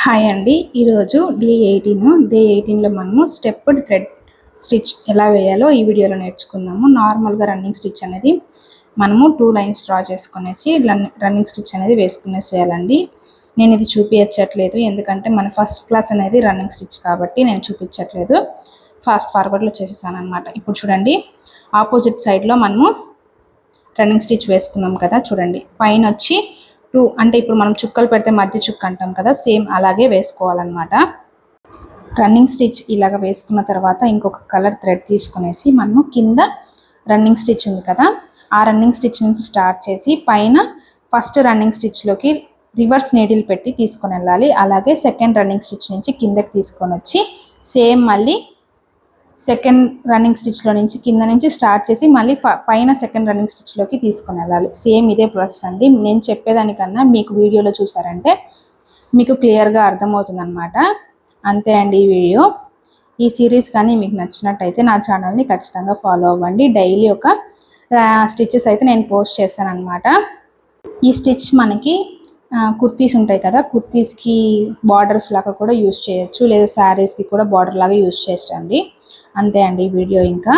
Hi అండి. ఈరోజు day 18లో మనము స్టెప్డ్ థ్రెడ్ స్టిచ్ ఎలా వేయాలో ఈ వీడియోలో నేర్చుకుందాము. నార్మల్గా రన్నింగ్ స్టిచ్ అనేది మనము 2 లైన్స్ డ్రా చేసుకునేసి రన్నింగ్ స్టిచ్ అనేది వేసుకునేసేయాలండి. నేను ఇది చూపించట్లేదు ఎందుకంటే మన ఫస్ట్ క్లాస్ అనేది రన్నింగ్ స్టిచ్ కాబట్టి నేను చూపించట్లేదు. ఫాస్ట్ ఫార్వర్డ్లో చేసేసాను అనమాట. ఇప్పుడు చూడండి, ఆపోజిట్ సైడ్లో మనము రన్నింగ్ స్టిచ్ వేసుకున్నాం కదా, చూడండి పైన వచ్చి 2 అంటే ఇప్పుడు మనం చుక్కలు పెడితే మధ్య చుక్క అంటాం కదా, సేమ్ అలాగే వేసుకోవాలన్నమాట. రన్నింగ్ స్టిచ్ ఇలాగ వేసుకున్న తర్వాత ఇంకొక కలర్ థ్రెడ్ తీసుకునేసి మనము కింద రన్నింగ్ స్టిచ్ ఉంది కదా, ఆ రన్నింగ్ స్టిచ్ నుంచి స్టార్ట్ చేసి పైన ఫస్ట్ రన్నింగ్ స్టిచ్లోకి రివర్స్ నీడిల్ పెట్టి తీసుకొని వెళ్ళాలి. అలాగే సెకండ్ రన్నింగ్ స్టిచ్ నుంచి కిందకి తీసుకొని వచ్చి సేమ్ మళ్ళీ సెకండ్ రన్నింగ్ స్టిచ్లో నుంచి కింద నుంచి స్టార్ట్ చేసి మళ్ళీ పైన సెకండ్ రన్నింగ్ స్టిచ్లోకి తీసుకొని వెళ్ళాలి. సేమ్ ఇదే ప్రాసెస్ అండి. నేను చెప్పేదానికన్నా మీకు వీడియోలో చూసారంటే మీకు క్లియర్గా అర్థమవుతుంది అనమాట. అంతే అండి ఈ వీడియో. ఈ సిరీస్ కానీ మీకు నచ్చినట్టయితే నా ఛానల్ని ఖచ్చితంగా ఫాలో అవ్వండి. డైలీ ఒక స్టిచెస్ అయితే నేను పోస్ట్ చేస్తాను అనమాట. ఈ స్టిచ్ మనకి కుర్తీస్ ఉంటాయి కదా, కుర్తీస్కి బార్డర్స్ లాగా కూడా యూజ్ చేయొచ్చు, లేదా శారీస్కి కూడా బార్డర్ లాగా యూజ్ చేయండి. అంతే అండి ఈ వీడియో. ఇంకా